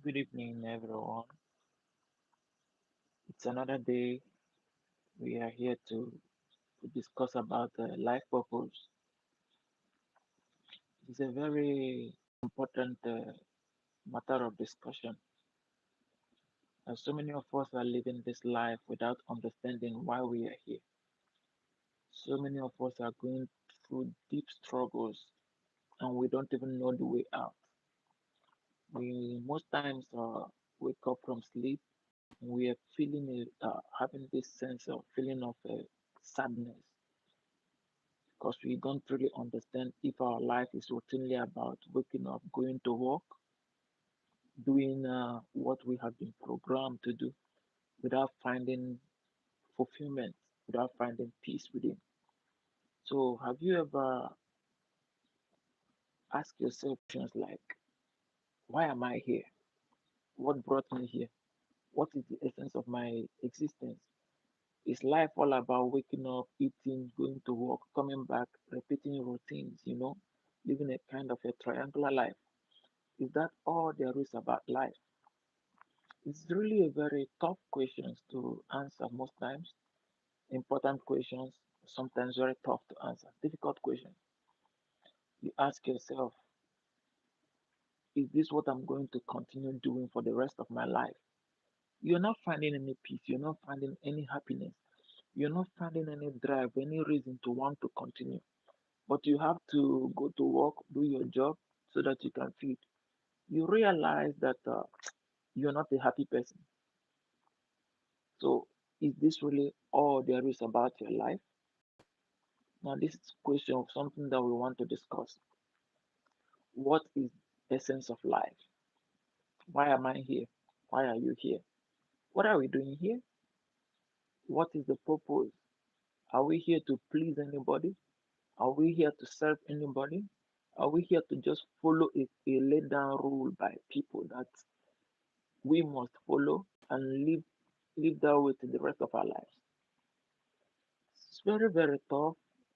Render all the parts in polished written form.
Good evening, everyone. It's another day. We are here to discuss about life purpose. It's a very important matter of discussion. As so many of us are living this life without understanding why we are here. So many of us are going through deep struggles and we don't even know the way out. We most times wake up from sleep and we are having this sense of feeling of sadness because we don't really understand if our life is routinely about waking up, going to work, doing what we have been programmed to do without finding fulfillment, without finding peace within. So, have you ever asked yourself questions like, why am I here? What brought me here? What is the essence of my existence? Is life all about waking up, eating, going to work, coming back, repeating routines, living a kind of a triangular life? Is that all there is about life? It's really a very tough question to answer most times. Important questions, sometimes very tough to answer. Difficult questions. You ask yourself, is this what I'm going to continue doing for the rest of my life? You're not finding any peace. You're not finding any happiness. You're not finding any drive, any reason to want to continue. But you have to go to work, do your job so that you can feed. You realize that you're not a happy person. So, is this really all there is about your life? Now, this is a question of something that we want to discuss. What is essence of life? Why am I here? Why are you here? What are we doing here? What is the purpose? Are we here to please anybody? Are we here to serve anybody? Are we here to just follow a laid down rule by people that we must follow and live that way to the rest of our lives? It's very, very tough.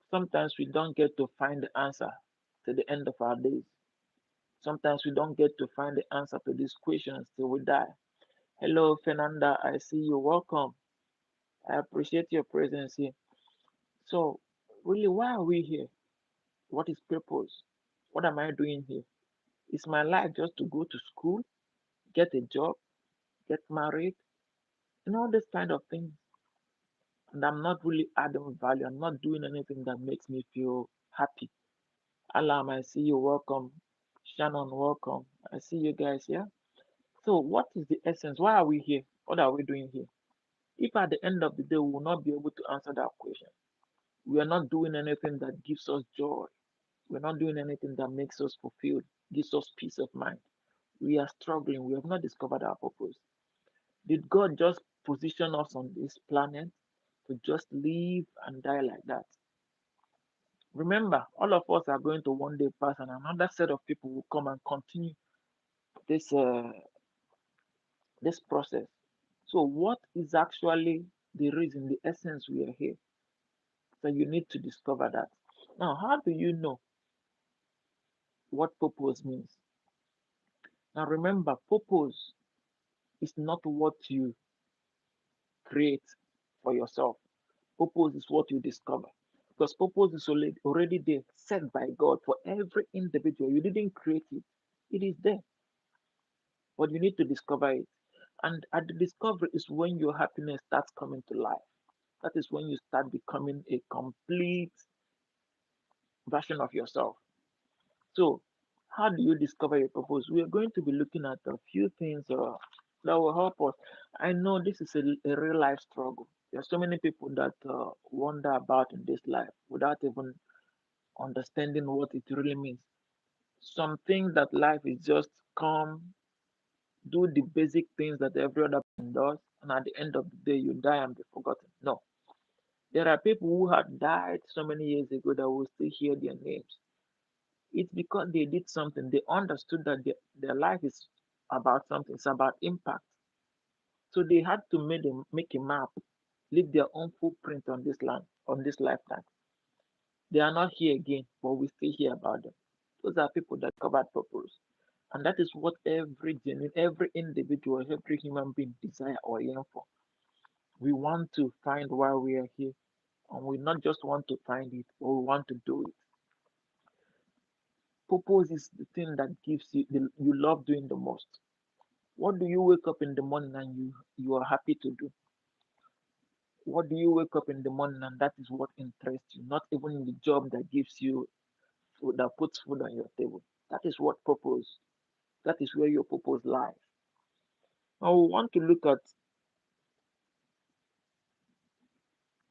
Sometimes we don't get to find the answer to the end of our days. Sometimes we don't get to find the answer to these questions till we die. Hello, Fernanda. I see you. Welcome. I appreciate your presence here. So, really, why are we here? What is purpose? What am I doing here? Is my life just to go to school, get a job, get married, and all this kind of things? And I'm not really adding value. I'm not doing anything that makes me feel happy. Alam, I see you. Welcome. Shannon, welcome. I see you guys here. So, what is the essence? Why are we here? What are we doing here? If at the end of the day we will not be able to answer that question, we are not doing anything that gives us joy. We're not doing anything that makes us fulfilled, gives us peace of mind. We are struggling. We have not discovered our purpose. Did God just position us on this planet to just live and die like that? Remember, all of us are going to one day pass, and another set of people will come and continue this this process. So, what is actually the reason, the essence we are here? So you need to discover that. Now, how do you know what purpose means? Now, remember, purpose is not what you create for yourself. Purpose is what you discover. Because purpose is already there, set by God for every individual. You didn't create it, it is there, but you need to discover it. And at the discovery is when your happiness starts coming to life. That is when you start becoming a complete version of yourself. So, how do you discover your purpose? We are going to be looking at a few things that will help us. I know this is a real life struggle. There are so many people that wander about in this life without even understanding what it really means. Some think that life is just come, do the basic things that every other person does, and at the end of the day, you die and be forgotten. No. There are people who had died so many years ago that will still hear their names. It's because they did something. They understood that their life is about something. It's about impact. So they had to make a map, leave their own footprint on this land, on this lifetime. They are not here again, but we still hear about them. Those are people that covered purpose. And that is what every individual, every human being desire or yearn for. We want to find why we are here, and we not just want to find it, but we want to do it. Purpose is the thing that gives you love doing the most. What do you wake up in the morning and you are happy to do? What do you wake up in the morning and that is what interests you? Not even the job that gives you food, that puts food on your table. That is what purpose. That is where your purpose lies. Now we want to look at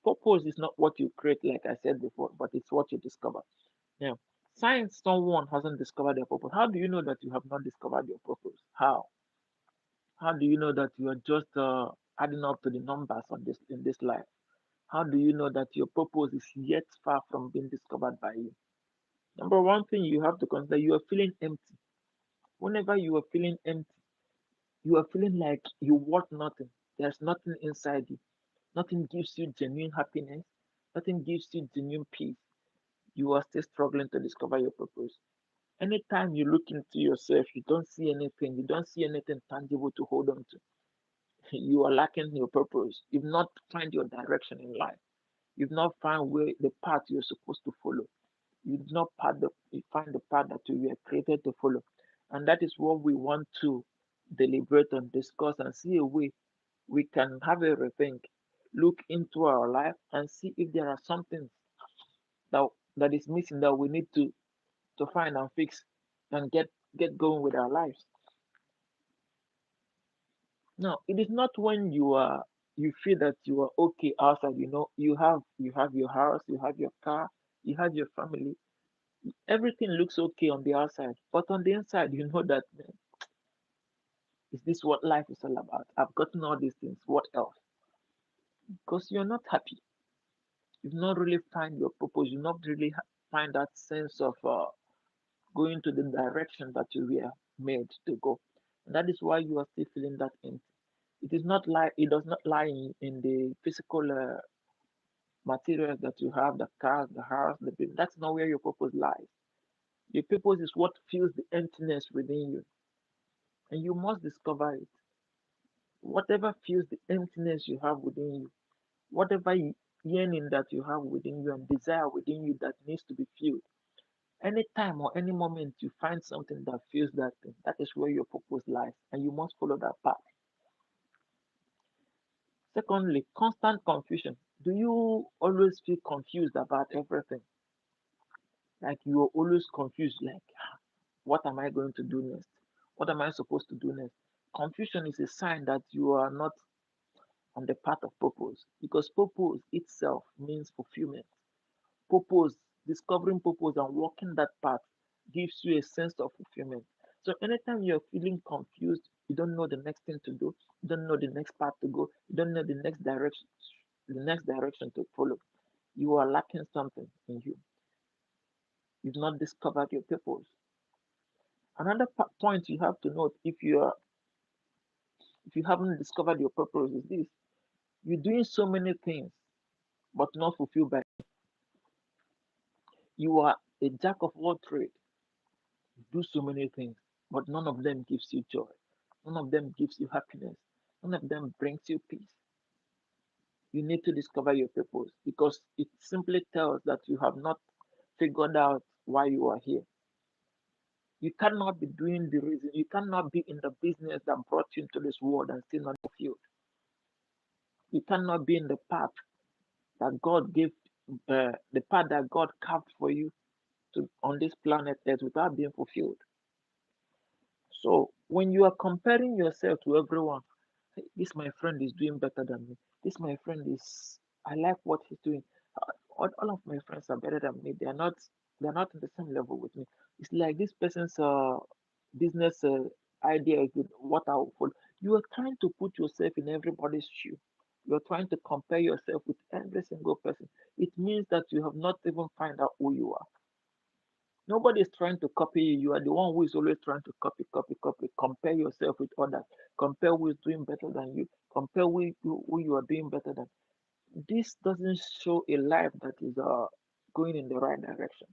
purpose is not what you create, like I said before, but it's what you discover. Now, science, someone hasn't discovered their purpose. How do you know that you have not discovered your purpose? How? How do you know that you are just adding up to the numbers on this in this life? How do you know that your purpose is yet far from being discovered by you? Number one thing you have to consider, you are feeling empty. Whenever you are feeling empty, you are feeling like you want nothing. There's nothing inside you. Nothing gives you genuine happiness. Nothing gives you genuine peace. You are still struggling to discover your purpose. Anytime you look into yourself, you don't see anything. You don't see anything tangible to hold on to. You are lacking your purpose. You've not found your direction in life. You've not found where the path you're supposed to follow. You did not you find the path that you were created to follow. And that is what we want to deliberate and discuss and see a way we can have a rethink, look into our life and see if there are something that that is missing that we need to find and fix and get going with our lives. Now, it is not when you feel that you are okay outside, you have your house, you have your car, you have your family. Everything looks okay on the outside, but on the inside, you know that man, is this what life is all about? I've gotten all these things. What else? Because you're not happy. You've not really find your purpose. You not really find that sense of going to the direction that you were made to go. And that is why you are still feeling that empty. It is not lie. It does not lie in the physical materials that you have, the cars, the house, the building. That's not where your purpose lies. Your purpose is what fills the emptiness within you, and you must discover it. Whatever fills the emptiness you have within you, whatever yearning that you have within you and desire within you that needs to be filled. Anytime or any moment you find something that fills that thing, that is where your purpose lies, and you must follow that path. Secondly, constant confusion. Do you always feel confused about everything? Like you are always confused, like, what am I going to do next? What am I supposed to do next? Confusion is a sign that you are not on the path of purpose because purpose itself means fulfillment. Purpose, discovering purpose and walking that path gives you a sense of fulfillment. So anytime you're feeling confused, you don't know the next thing to do, you don't know the next path to go, you don't know the next direction to follow. You are lacking something in you. You've not discovered your purpose. Another point you have to note if you haven't discovered your purpose is this: you're doing so many things but not fulfilled by. You are a jack of all trades. You do so many things, but none of them gives you joy. None of them gives you happiness. None of them brings you peace. You need to discover your purpose because it simply tells that you have not figured out why you are here. You cannot be doing the reason, you cannot be in the business that brought you into this world and still not fulfilled. You cannot be in the path that God carved for you on this planet Earth without being fulfilled. So when you are comparing yourself to everyone, "Hey, this my friend is doing better than me. This my friend is I like what he's doing. All of my friends are better than me. They're not in the same level with me. It's like this person's business idea is good. What I will follow. You are trying to put yourself in everybody's shoe. You're trying to compare yourself with every single person. It means that you have not even find out who you are. Nobody is trying to copy you. You are the one who is always trying to copy, copy, copy. Compare yourself with others. Compare who is doing better than you. Compare who you are doing better than. This doesn't show a life that is going in the right direction.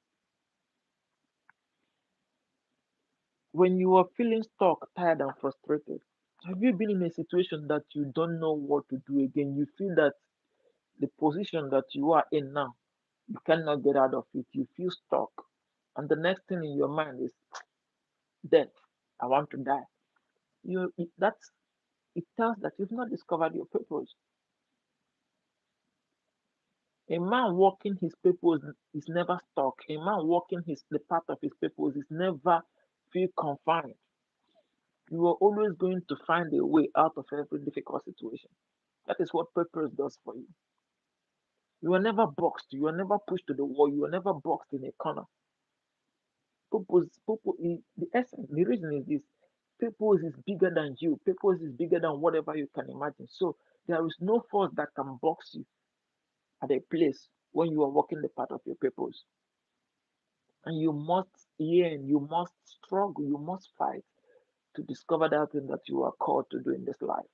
When you are feeling stuck, tired, and frustrated, have you been in a situation that you don't know what to do again? You feel that the position that you are in now, you cannot get out of it. You feel stuck. And the next thing in your mind is death. I want to die. That's it tells that you've not discovered your purpose. A man walking his purpose is never stuck. A man walking the path of his purpose is never feel confined. You are always going to find a way out of every difficult situation. That is what purpose does for you. You are never boxed. You are never pushed to the wall. You are never boxed in a corner. Purpose is the essence. The reason is this: purpose is bigger than you. Purpose is bigger than whatever you can imagine. So there is no force that can box you at a place when you are walking the path of your purpose. And you must yearn, you must struggle, you must fight to discover that thing that you are called to do in this life.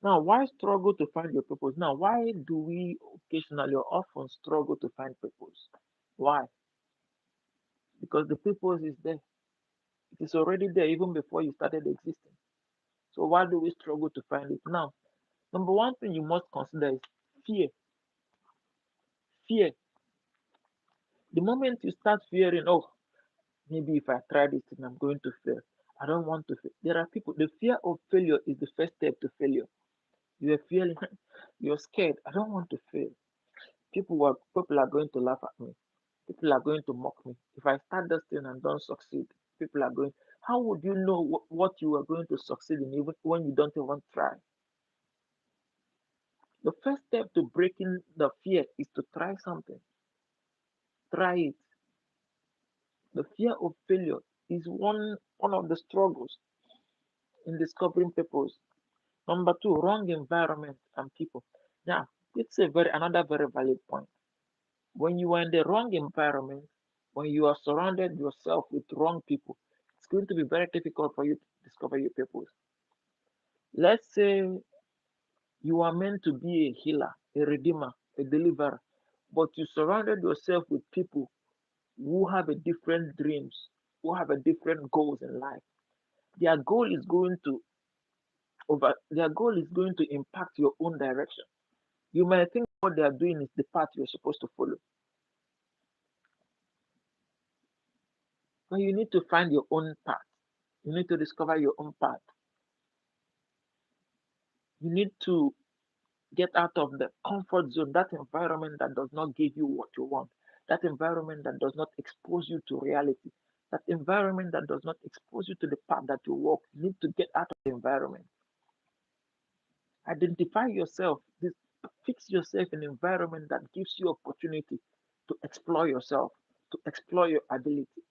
Now, why struggle to find your purpose? Now, why do we occasionally or often struggle to find purpose? Why? Because the purpose is there. It is already there even before you started existing. So why do we struggle to find it? Now, number one thing you must consider is fear. Fear. The moment you start fearing, oh, maybe if I try this thing, I'm going to fail. I don't want to fail. There are people, the fear of failure is the first step to failure. You are feeling, you're scared. I don't want to fail. People are going to laugh at me. People are going to mock me. If I start this thing and don't succeed, people are going. How would you know what you are going to succeed in even when you don't even try? The first step to breaking the fear is to try something. Try it. The fear of failure is one of the struggles in discovering purpose. Number two, wrong environment and people. Now, it's a very another very valid point. When you are in the wrong environment, when you are surrounded yourself with wrong people, it's going to be very difficult for you to discover your purpose. Let's say you are meant to be a healer, a redeemer, a deliverer, but you surrounded yourself with people who have a different dreams, who have a different goals in life. Their goal is going to their goal is going to impact your own direction. You might think what they are doing is the path you're supposed to follow, but you need to find your own path. You need to discover your own path. You need to get out of the comfort zone, that environment that does not give you what you want, that environment that does not expose you to reality, that environment that does not expose you to the path that you walk. You need to get out of the environment. Identify yourself, fix yourself in an environment that gives you opportunity to explore yourself, to explore your ability.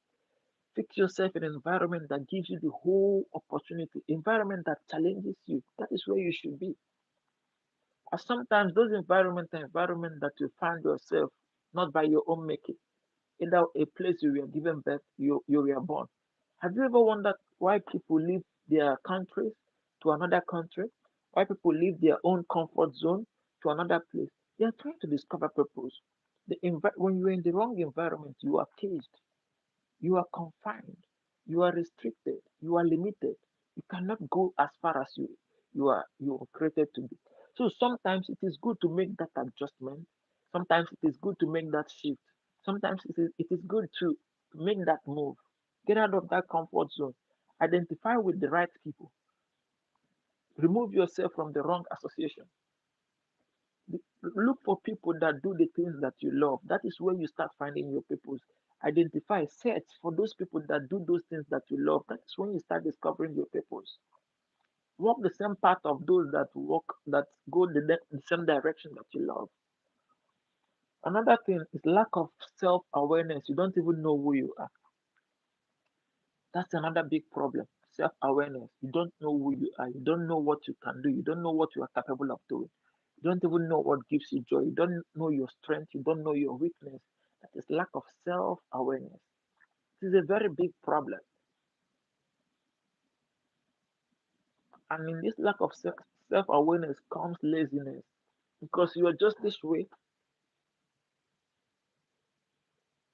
Fix yourself in an environment that gives you the whole opportunity, environment that challenges you. That is where you should be. And sometimes those environments are environment that you find yourself not by your own making, either a place you were given birth, you were born. Have you ever wondered why people leave their countries to another country? Why people leave their own comfort zone to another place? They are trying to discover purpose. When you're in the wrong environment, you are caged, you are confined, you are restricted, you are limited. You cannot go as far as you are created to be. So sometimes it is good to make that adjustment. Sometimes it is good to make that shift. Sometimes it is good to make that move. Get out of that comfort zone. Identify with the right people. Remove yourself from the wrong association. Look for people that do the things that you love. That is where you start finding your purpose. Identify, search for those people that do those things that you love. That's when you start discovering your purpose. Walk the same path of those that go the same direction that you love. Another thing is lack of self-awareness. You don't even know who you are. That's another big problem. Self-awareness. You don't know who you are. You don't know what you can do. You don't know what you are capable of doing. You don't even know what gives you joy. You don't know your strength. You don't know your weakness. That is lack of self-awareness. It is a very big problem. And in this lack of self-awareness comes laziness. Because you are just this way,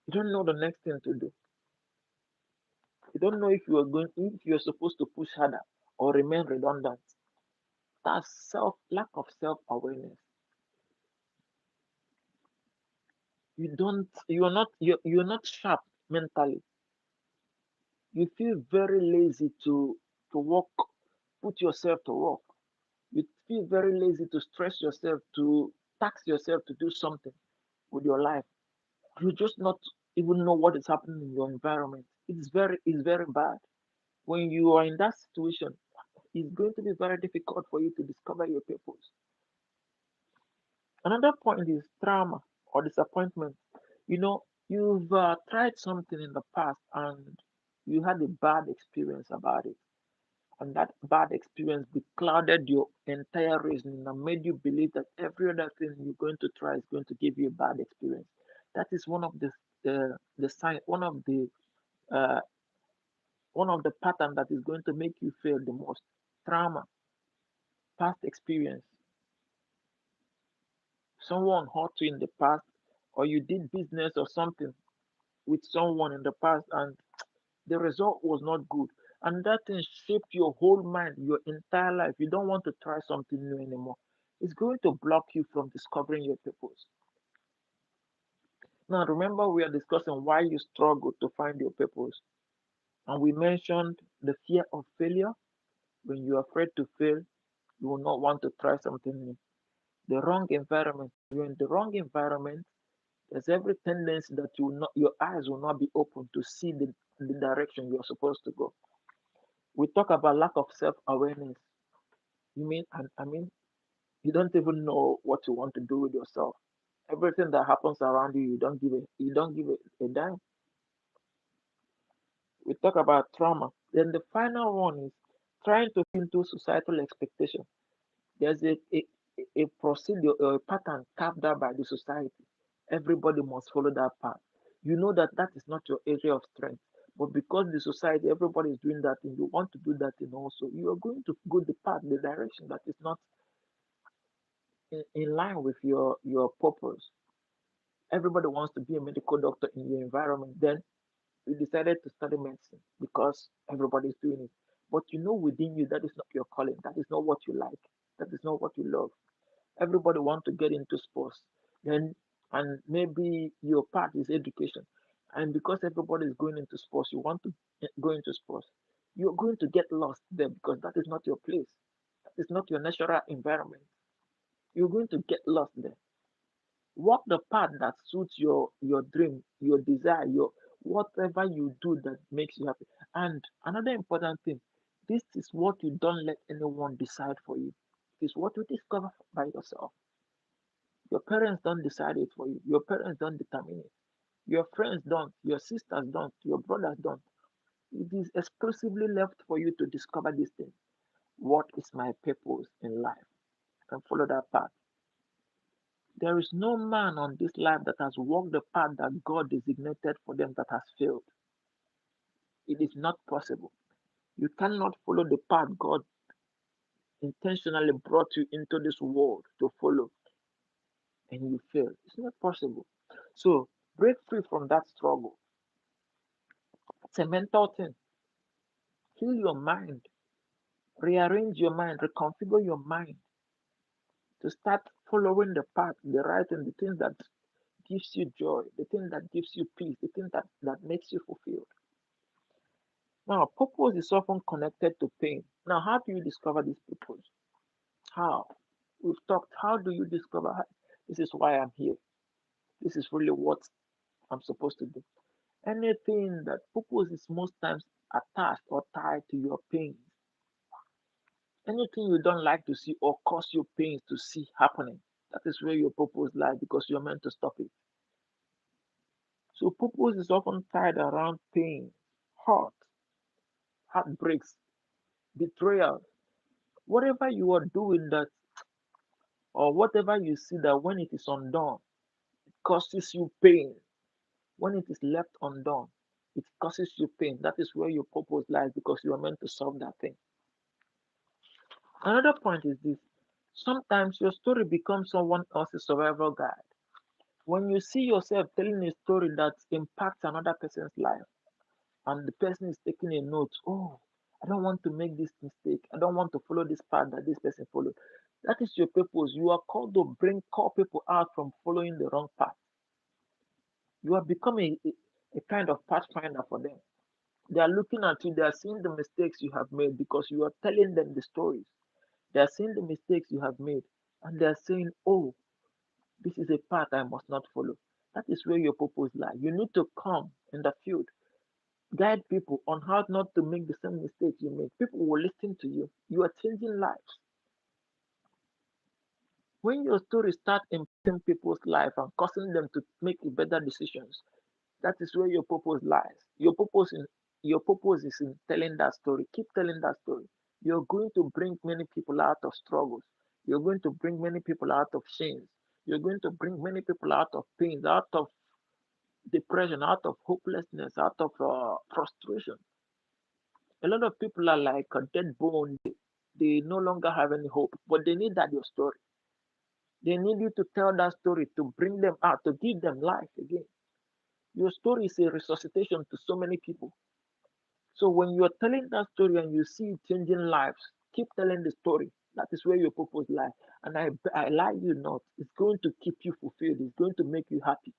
you don't know the next thing to do. You don't know if you're supposed to push harder or remain redundant. That's lack of self-awareness. You're not sharp mentally. You feel very lazy to work, put yourself to work. You feel very lazy to stress yourself, to tax yourself to do something with your life. You just not even know what is happening in your environment. It's very bad. When you are in that situation, it's going to be very difficult for you to discover your purpose. Another point is trauma or disappointment. You've tried something in the past and you had a bad experience about it, and that bad experience beclouded your entire reasoning and made you believe that every other thing you're going to try is going to give you a bad experience. That is one of the sign, uh, one of the pattern that is going to make you fail the most. Trauma, past experience. Someone hurt you in the past, or you did business or something with someone in the past, and the result was not good. And that thing shaped your whole mind, your entire life. You don't want to try something new anymore. It's going to block you from discovering your purpose. Now, remember, we are discussing why you struggle to find your purpose. And we mentioned the fear of failure. When you're afraid to fail, you will not want to try something new. The wrong environment. You're in the wrong environment, there's every tendency that your eyes will not be open to see the direction you're supposed to go. We talk about lack of self-awareness. I mean, you don't even know what you want to do with yourself. Everything that happens around you, you don't give a dime. We talk about trauma. Then the final one is trying to fit into societal expectation. There's a procedure or a pattern carved out by the society. Everybody must follow that path. You know that that is not your area of strength, but because the society, everybody is doing that and you want to do that thing also, you are going to go the path, the direction that is not in line with your purpose. Everybody wants to be a medical doctor in your environment. Then you decided to study medicine because everybody is doing it. But you know within you that is not your calling. That is not what you like. That is not what you love. Everybody want to get into sports. Then and maybe your part is education. And because everybody is going into sports, you want to go into sports. You're going to get lost there because that is not your place. That is not your natural environment. You're going to get lost there. Walk the path that suits your dream, your desire, your whatever you do that makes you happy. And another important thing, this is what you don't let anyone decide for you. It's what you discover by yourself. Your parents don't decide it for you. Your parents don't determine it. Your friends don't. Your sisters don't. Your brothers don't. It is exclusively left for you to discover this thing. What is my purpose in life? And follow that path. There is no man on this life that has walked the path that God designated for them that has failed. It is not possible. You cannot follow the path God intentionally brought you into this world to follow and you fail. It's not possible. So break free from that struggle. It's a mental thing. Heal your mind. Rearrange your mind. Reconfigure your mind to start following the path, the right and the things that gives you joy, the thing that gives you peace, the thing that makes you fulfilled. Now, purpose is often connected to pain. Now, how do you discover this purpose? How? We've talked. How do you discover this is why I'm here? This is really what I'm supposed to do. Anything that purpose is most times attached or tied to your pain. Anything you don't like to see or cause you pains to see happening. That is where your purpose lies because you're meant to stop it. So purpose is often tied around pain, hurt, heartbreaks, betrayal. Whatever you are doing that or whatever you see that when it is undone, it causes you pain. When it is left undone, it causes you pain. That is where your purpose lies because you are meant to solve that thing. Another point is this. Sometimes your story becomes someone else's survival guide. When you see yourself telling a story that impacts another person's life, and the person is taking a note. Oh, I don't want to make this mistake. I don't want to follow this path that this person followed. That is your purpose. You are called to call people out from following the wrong path. You are becoming a kind of pathfinder for them. They are looking at you, they are seeing the mistakes you have made because you are telling them the stories. They are seeing the mistakes you have made and they are saying, oh, this is a path I must not follow. That is where your purpose lies. You need to come in the field, guide people on how not to make the same mistakes you make. People will listen to you. You are changing lives. When your story starts impacting people's life and causing them to make better decisions, that is where your purpose lies. Your purpose is in telling that story. Keep telling that story. You're going to bring many people out of struggles. You're going to bring many people out of shames. You're going to bring many people out of pains, out of depression, out of hopelessness, out of frustration. A lot of people are like a dead bone. They no longer have any hope, but they need that your story. They need you to tell that story to bring them out, to give them life again. Your story is a resuscitation to so many people. So when you're telling that story and you see it changing lives, keep telling the story. That is where your purpose lies. And I lie you not. It's going to keep you fulfilled. It's going to make you happy.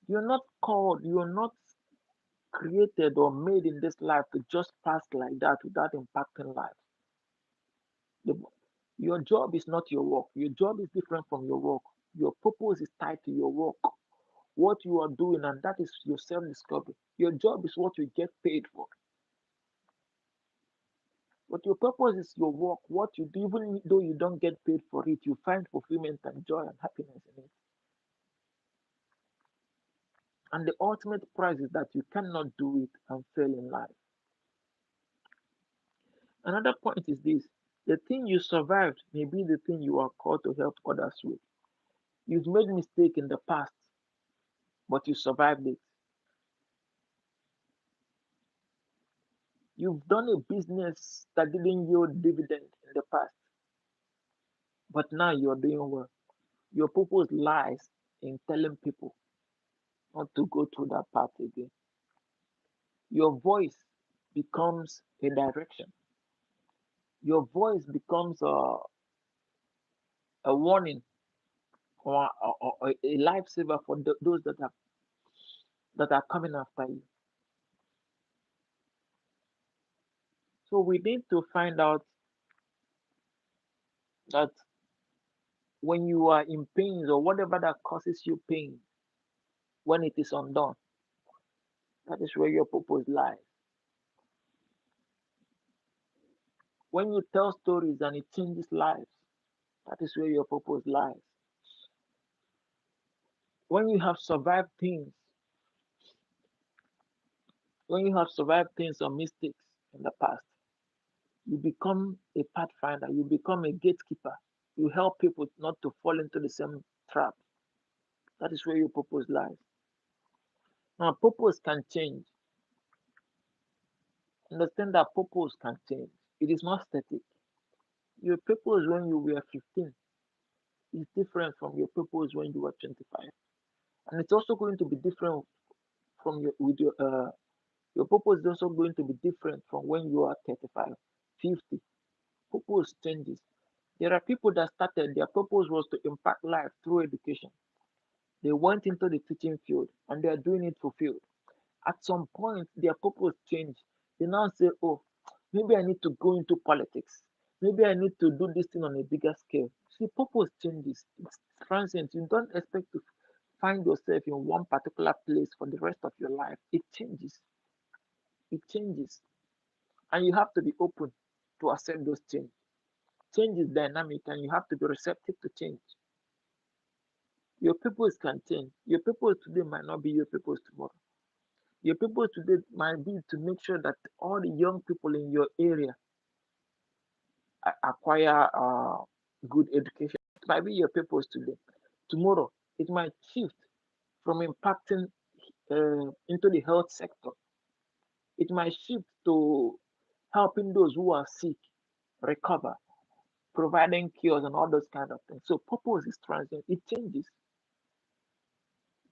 You're not called, you're not created or made in this life to just pass like that without impacting lives. The- Your job is not your work. Your job is different from your work. Your purpose is tied to your work, what you are doing, and that is your self discovery. Your job is what you get paid for. But your purpose is your work, what you do, even though you don't get paid for it, you find fulfillment and joy and happiness in it. And the ultimate prize is that you cannot do it and fail in life. Another point is this: the thing you survived may be the thing you are called to help others with. You've made mistake in the past, but you survived it. You've done a business that didn't yield dividend in the past, but now you're doing well. Your purpose lies in telling people not to go through that path again. Your voice becomes a direction. Your voice becomes a warning or a lifesaver for those that are coming after you. So we need to find out that when you are in pain or whatever that causes you pain, when it is undone, that is where your purpose lies. When you tell stories and it changes lives, that is where your purpose lies. When you have survived things, when you have survived things or mistakes in the past, you become a pathfinder, you become a gatekeeper. You help people not to fall into the same trap. That is where your purpose lies. Now, purpose can change. Understand that purpose can change. It is not static. Your purpose when you were 15 is different from your purpose when you were 25. And it's also going to be different from your purpose is also going to be different from when you are 35, 50. Purpose changes. There are people that started, their purpose was to impact life through education. They went into the teaching field and they are doing it fulfilled. At some point, their purpose changed. They now say, oh, maybe I need to go into politics. Maybe I need to do this thing on a bigger scale. See, purpose changes. It's transient. You don't expect to find yourself in one particular place for the rest of your life. It changes. It changes. And you have to be open to accept those changes. Change is dynamic and you have to be receptive to change. Your purpose can change. Your purpose today might not be your purpose tomorrow. Your purpose today might be to make sure that all the young people in your area acquire good education. It might be your purpose today. Tomorrow, it might shift from impacting into the health sector. It might shift to helping those who are sick recover, providing cures and all those kind of things. So purpose is transient. It changes.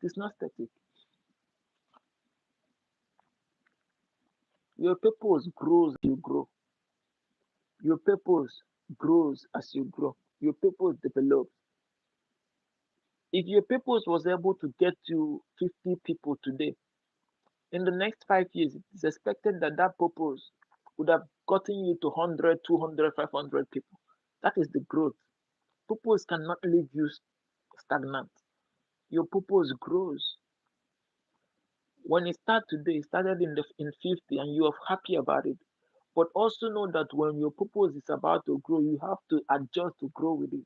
It is not static. Your purpose grows as you grow. Your purpose grows as you grow. Your purpose develops. If your purpose was able to get you 50 people today, in the next 5 years, it is expected that that purpose would have gotten you to 100, 200, 500 people. That is the growth. Purpose cannot leave you stagnant. Your purpose grows. When it started today, it started in 50 and you are happy about it. But also know that when your purpose is about to grow, you have to adjust to grow with it.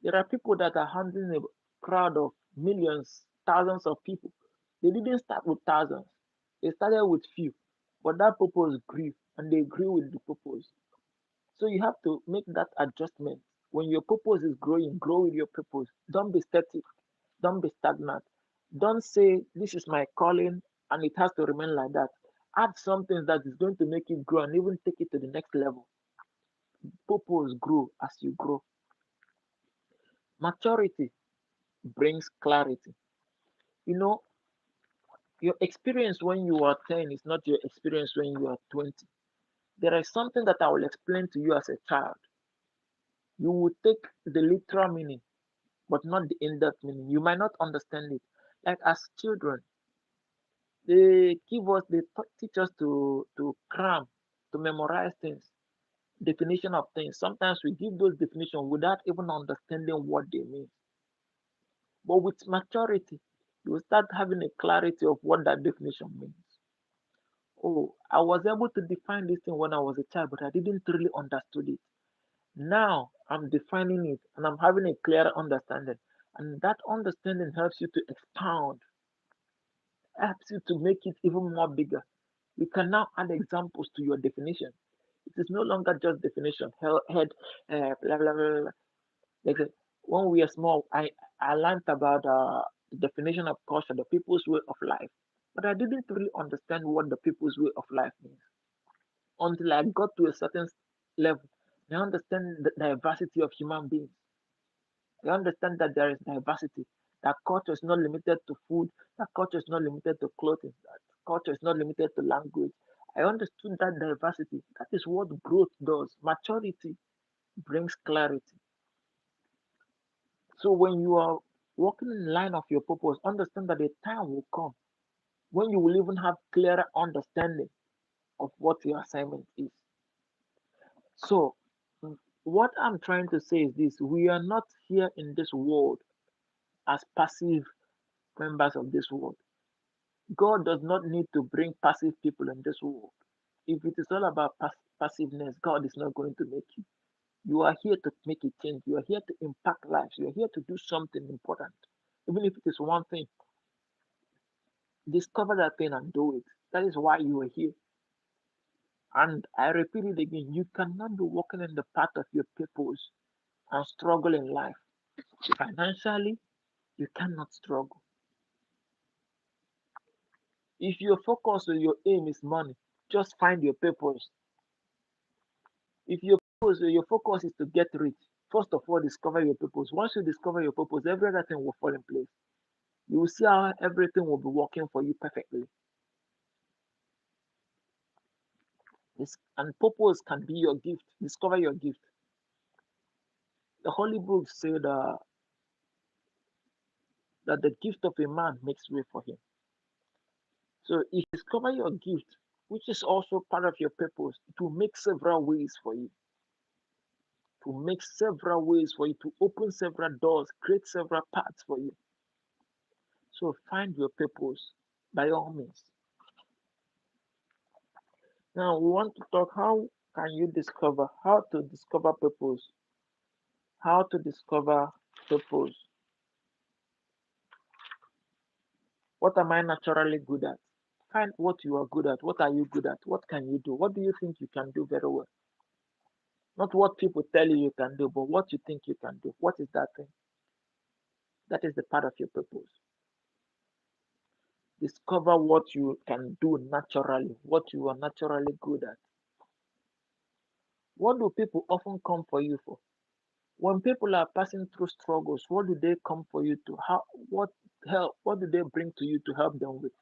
There are people that are handling a crowd of millions, thousands of people. They didn't start with thousands, they started with few. But that purpose grew and they grew with the purpose. So you have to make that adjustment. When your purpose is growing, grow with your purpose. Don't be static, don't be stagnant. Don't say, this is my calling and it has to remain like that. Add something that is going to make it grow and even take it to the next level. Purpose grow as you grow. Maturity brings clarity. You know, your experience when you are 10 is not your experience when you are 20. There is something that I will explain to you as a child. You will take the literal meaning, but not the in-depth meaning. You might not understand it. Like as children, they teach us to cram, to memorize things, definition of things. Sometimes we give those definitions without even understanding what they mean. But with maturity, you will start having a clarity of what that definition means. Oh, I was able to define this thing when I was a child, but I didn't really understood it. Now I'm defining it and I'm having a clearer understanding. And that understanding helps you to expound, helps you to make it even more bigger. You can now add examples to your definition. It is no longer just definition, head, blah, blah, blah, blah. Like when we are small, I learned about the definition of culture, the people's way of life. But I didn't really understand what the people's way of life means until I got to a certain level. I understand the diversity of human beings. I understand that there is diversity. That culture is not limited to food. That culture is not limited to clothing. That culture is not limited to language. I understood that diversity. That is what growth does. Maturity brings clarity. So when you are walking in line of your purpose, understand that a time will come when you will even have clearer understanding of what your assignment is. So what I'm trying to say is this: we are not here in this world as passive members of this world. God does not need to bring passive people in this world. If it is all about passiveness, God is not going to make you. You are here to make a change. You are here to impact lives. You are here to do something important. Even if it is one thing, discover that thing and do it. That is why you are here. And I repeat it again, you cannot be walking in the path of your purpose and struggle in life. Financially, you cannot struggle. If your focus or your aim is money, just find your purpose. If your focus is to get rich, first of all discover your purpose. Once you discover your purpose, every other thing will fall in place. You will see how everything will be working for you perfectly. And purpose can be your gift. Discover your gift. The Holy Book said that the gift of a man makes way for him. So if you discover your gift, which is also part of your purpose, it will make several ways for you. To make several ways for you, to open several doors, create several paths for you. So find your purpose by all means. Now we want to talk how can you discover, how to discover purpose, how to discover purpose. What am I naturally good at? Find what you are good at. What are you good at? What can you do? What do you think you can do very well? Not what people tell you can do, but what you think you can do. What is that thing? That is the part of your purpose. Discover what you can do naturally, what you are naturally good at. What do people often come for you for? When people are passing through struggles, what do they come for you to? How? What help? What do they bring to you to help them with?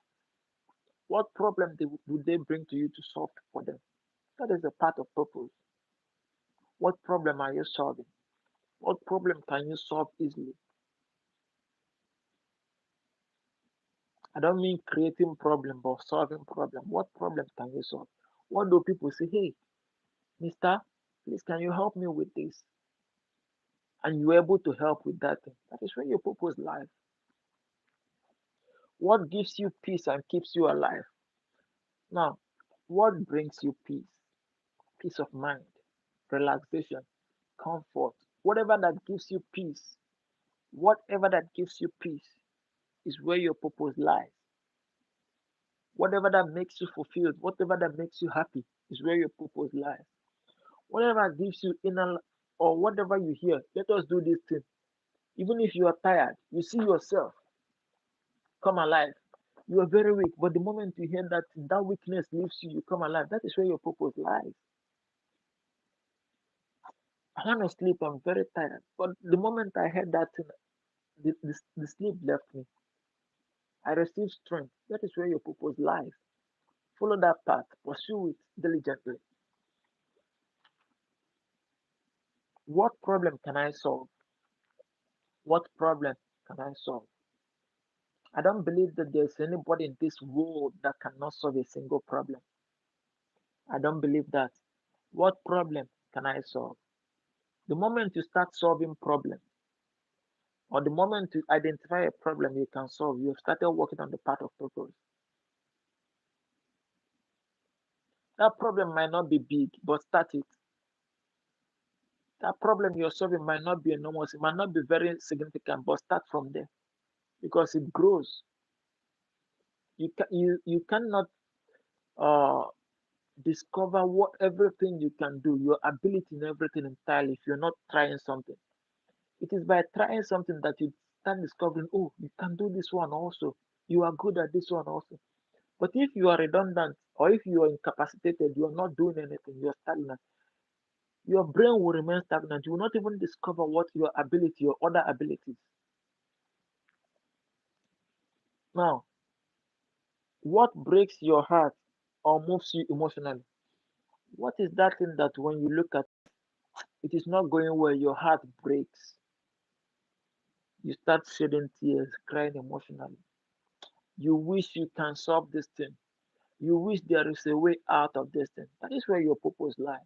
What problem would they bring to you to solve for them? That is a part of purpose. What problem are you solving? What problem can you solve easily? I don't mean creating problem, but solving problem. What problem can you solve? What do people say? Hey, Mister, please can you help me with this? And you're able to help with that thing. That is where your purpose lies. What gives you peace and keeps you alive? Now, what brings you peace? Peace of mind, relaxation, comfort, whatever that gives you peace, whatever that gives you peace is where your purpose lies. Whatever that makes you fulfilled, whatever that makes you happy is where your purpose lies. Whatever gives you inner or whatever you hear, let us do this thing. Even if you are tired, you see yourself come alive. You are very weak, but the moment you hear that that weakness leaves you, you come alive. That is where your purpose lies. I want to sleep, I'm very tired. But the moment I heard that thing, the sleep left me. I received strength. That is where your purpose lies. Follow that path, pursue it diligently. What problem can I solve? What problem can I solve? I don't believe that there's anybody in this world that cannot solve a single problem. I don't believe that. What problem can I solve? The moment you start solving problem, or the moment you identify a problem you can solve, you have started working on the path of purpose. That problem might not be big, but start it. That problem you're solving might not be enormous, it might not be very significant, but start from there because it grows. You cannot uh, discover what everything you can do, your ability in everything entirely if you're not trying something. It is by trying something that you start discovering, oh, you can do this one also. You are good at this one also. But if you are redundant or if you are incapacitated, you are not doing anything, you are stagnant, your brain will remain stagnant. You will not even discover what your ability, your other abilities. Now, what breaks your heart or moves you emotionally? What is that thing that when you look at it is not going well, your heart breaks? You start shedding tears, crying emotionally. You wish you can solve this thing. You wish there is a way out of this thing. That is where your purpose lies.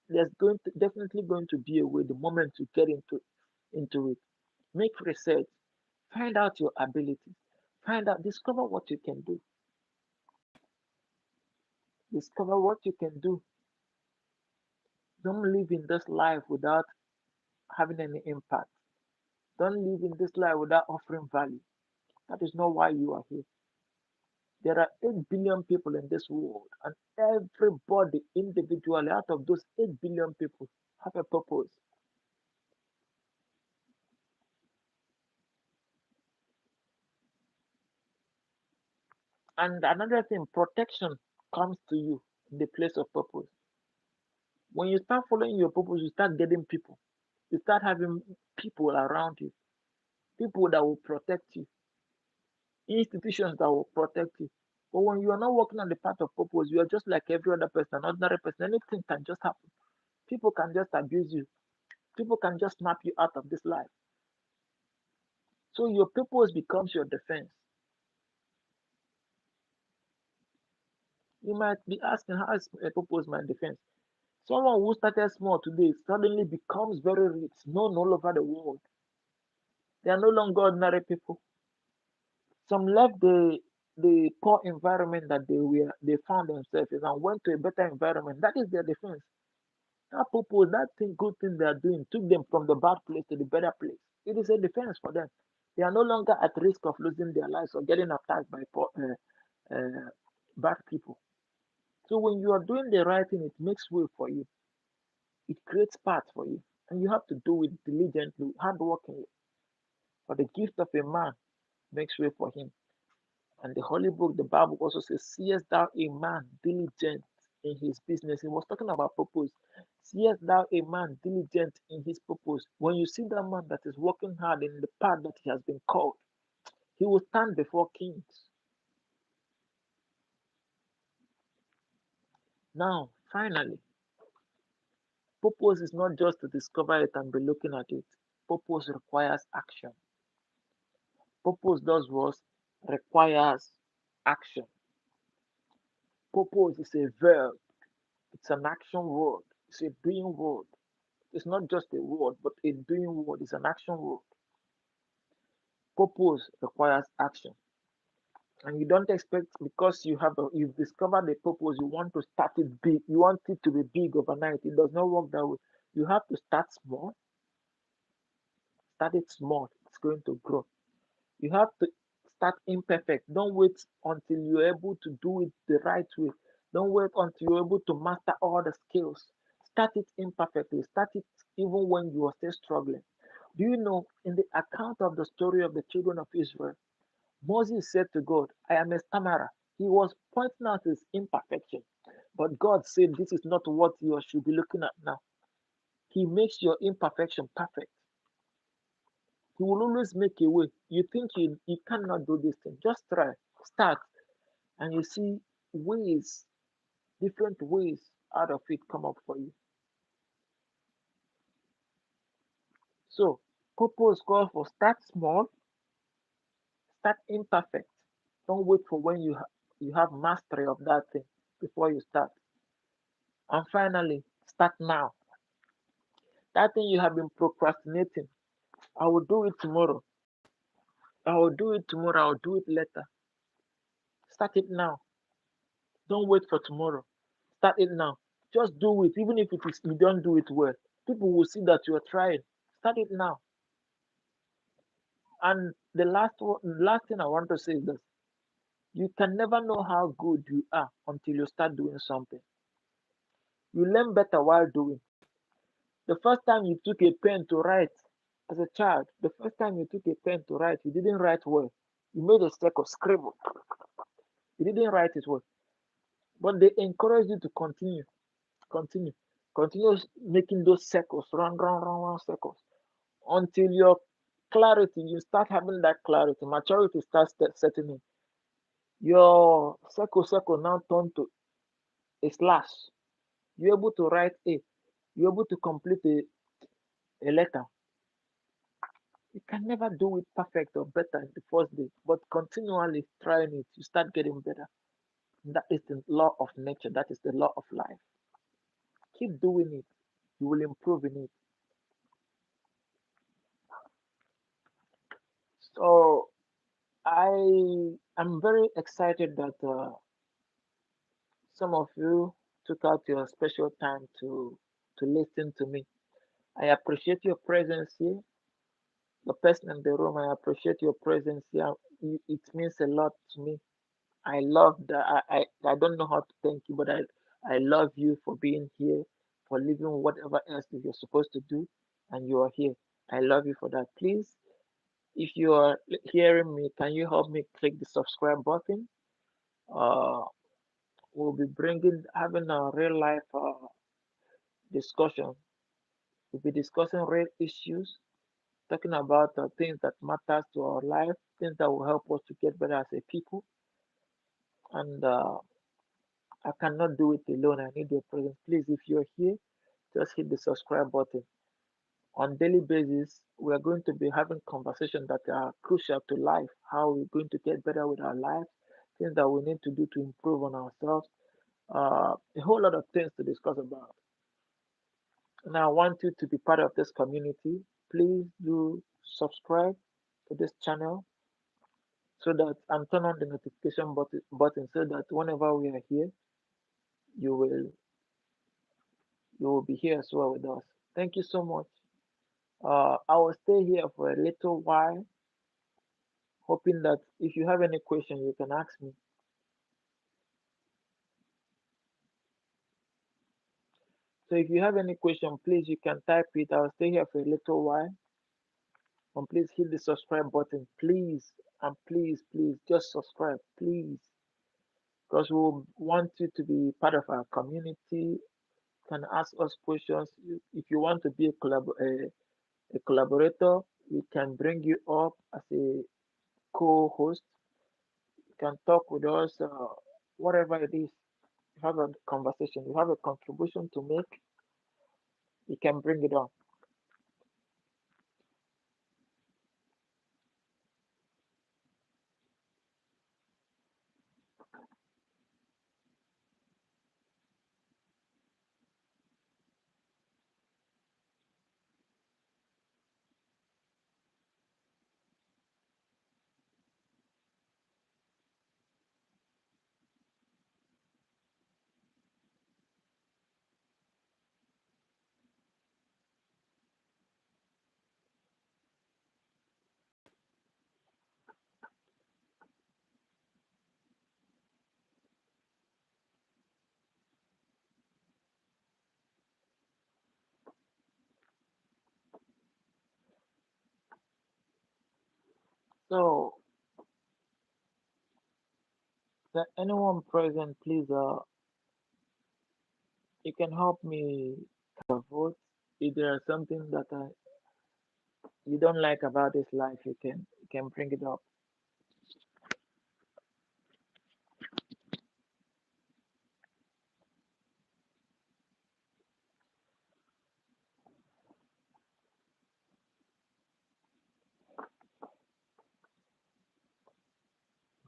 There's definitely going to be a way the moment you get into it. Make research, find out your abilities, find out, discover what you can do, discover what you can do. Don't live in this life without having any impact. Don't live in this life without offering value. That is not why you are here. There are 8 billion people in this world, and everybody individually out of those 8 billion people have a purpose. And another thing, protection comes to you in the place of purpose. When you start following your purpose, you start getting people. You start having people around you, people that will protect you, institutions that will protect you. But when you are not working on the path of purpose, you are just like every other person, ordinary person. Anything can just happen. People can just abuse you. People can just snap you out of this life. So your purpose becomes your defense. You might be asking, how is a purpose my defense? Someone who started small today suddenly becomes very rich, known all over the world. They are no longer ordinary people. Some left the poor environment that they found themselves in and went to a better environment. That is their defense. That purpose, that thing, good thing they are doing, took them from the bad place to the better place. It is a defense for them. They are no longer at risk of losing their lives or getting attacked by bad people. So when you are doing the right thing, it makes way for you. It creates path for you, and you have to do it diligently, hardworking. For the gift of a man makes way for him. And the Holy Book, the Bible also says, seest thou a man diligent in his business? He was talking about purpose. Seest thou a man diligent in his purpose? When you see that man that is working hard in the path that he has been called, he will stand before kings. Now, finally, purpose is not just to discover it and be looking at it. Purpose requires action. Purpose does what? Requires action. Purpose is a verb, it's an action word, it's a doing word. It's not just a word, but a doing word is an action word. Purpose requires action. And you don't expect because you've discovered a purpose, you want to start it big, you want it to be big overnight. It does not work that way. You have to start it small, it's going to grow. You have to start imperfect. Don't wait until you're able to do it the right way. Don't wait until you're able to master all the skills. Start it imperfectly. Start it even when you are still struggling. Do you know in the account of the story of the children of Israel, Moses said to God, I am a stammerer. He was pointing out his imperfection. But God said, this is not what you should be looking at now. He makes your imperfection perfect. He will always make a way. You think you cannot do this thing. Just try. Start. And you see ways, different ways out of it come up for you. So, purpose calls for start small, start imperfect. Don't wait for when you have mastery of that thing before you start. And finally, start now. That thing you have been procrastinating, I will do it tomorrow. I will do it tomorrow. I'll do it later. Start it now. Don't wait for tomorrow. Start it now. Just do it, even if you don't do it well. People will see that you are trying. Start it now. And last thing I want to say is this: you can never know how good you are until you start doing something. You learn better while doing. The first time you took a pen to write as a child, the first time you took a pen to write, you didn't write well. You made a circle, scribble. You didn't write it well. But they encourage you to continue, continue making those circles, round circles until your clarity, you start having that clarity, maturity starts setting in. Your circle now turn to a slash. You're able to write a, you're able to complete a letter. You can never do it perfect or better in the first day, but continually trying it, you start getting better. That is the law of nature, that is the law of life. Keep doing it, you will improve in it. So I am very excited that some of you took out your special time to listen to me. I appreciate your presence here. The person in the room, I appreciate your presence here. It means a lot to me. I love that. I don't know how to thank you, but I love you for being here, for leaving whatever else that you're supposed to do, and you are here. I love you for that. Please, if you are hearing me, can you help me click the subscribe button? Uh, we'll be having a real life discussion. We'll be discussing real issues, talking about things that matters to our life, things that will help us to get better as a people. And I cannot do it alone. I need your presence. Please, if you're here, just hit the subscribe button. On daily basis, we are going to be having conversations that are crucial to life. How we're going to get better with our lives, things that we need to do to improve on ourselves. A whole lot of things to discuss about. And I want you to be part of this community. Please do subscribe to this channel so that and turn on the notification button so that whenever we are here, you will you will be here as well with us. Thank you so much. I will stay here for a little while, hoping that if you have any question, you can ask me. So if you have any question, please you can type it. I'll stay here for a little while. And please hit the subscribe button, please, and please, just subscribe, please, because we want you to be part of our community. Can ask us questions. If you want to be a collaborator, we can bring you up as a co-host. You can talk with us, whatever it is. you have a conversation, you have a contribution to make, you can bring it on. So, that anyone present, please, you can help me vote. If there is something that you don't like about this life, you can bring it up.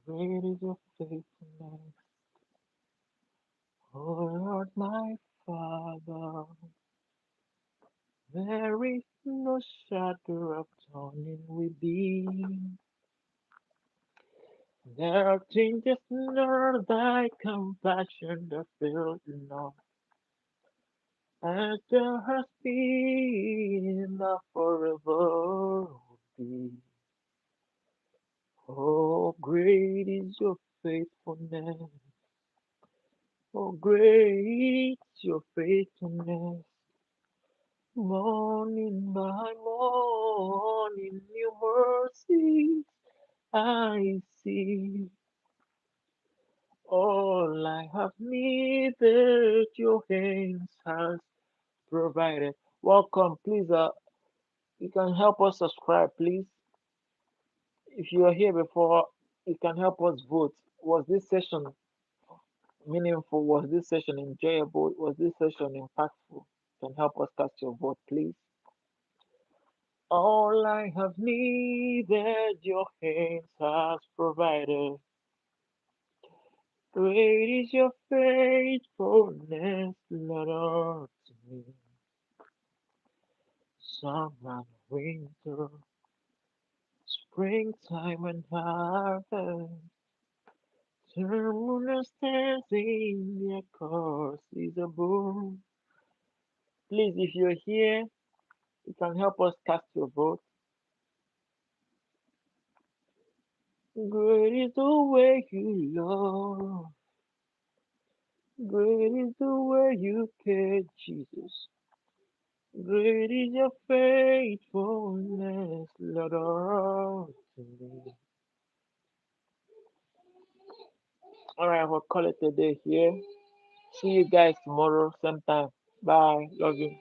Great is your faithfulness, O Lord my Father. There is no shadow of turning within. There are changes nor thy compassion that failed not. As there has been, thou forever will be. Oh, great is your faithfulness. Oh, great is your faithfulness. Morning by morning, new mercies I see. All I have needed, your hands has provided. Welcome, please. You can help us subscribe, please. If you are here before, you can help us vote. Was this session meaningful? Was this session enjoyable? Was this session impactful? Can help us cast your vote, please. All I have needed, your hands has provided. Great is your faithfulness, Lord, unto me. Summer, winter, springtime, and harvest. Terminal stands in their course is above. Please, if you're here, you can help us cast your vote. Great is the way you love. Great is the way you care, Jesus. Great is your faithfulness, Lord, unto me. Alright, we'll call it a day here. See you guys tomorrow, same time. Bye. Love you.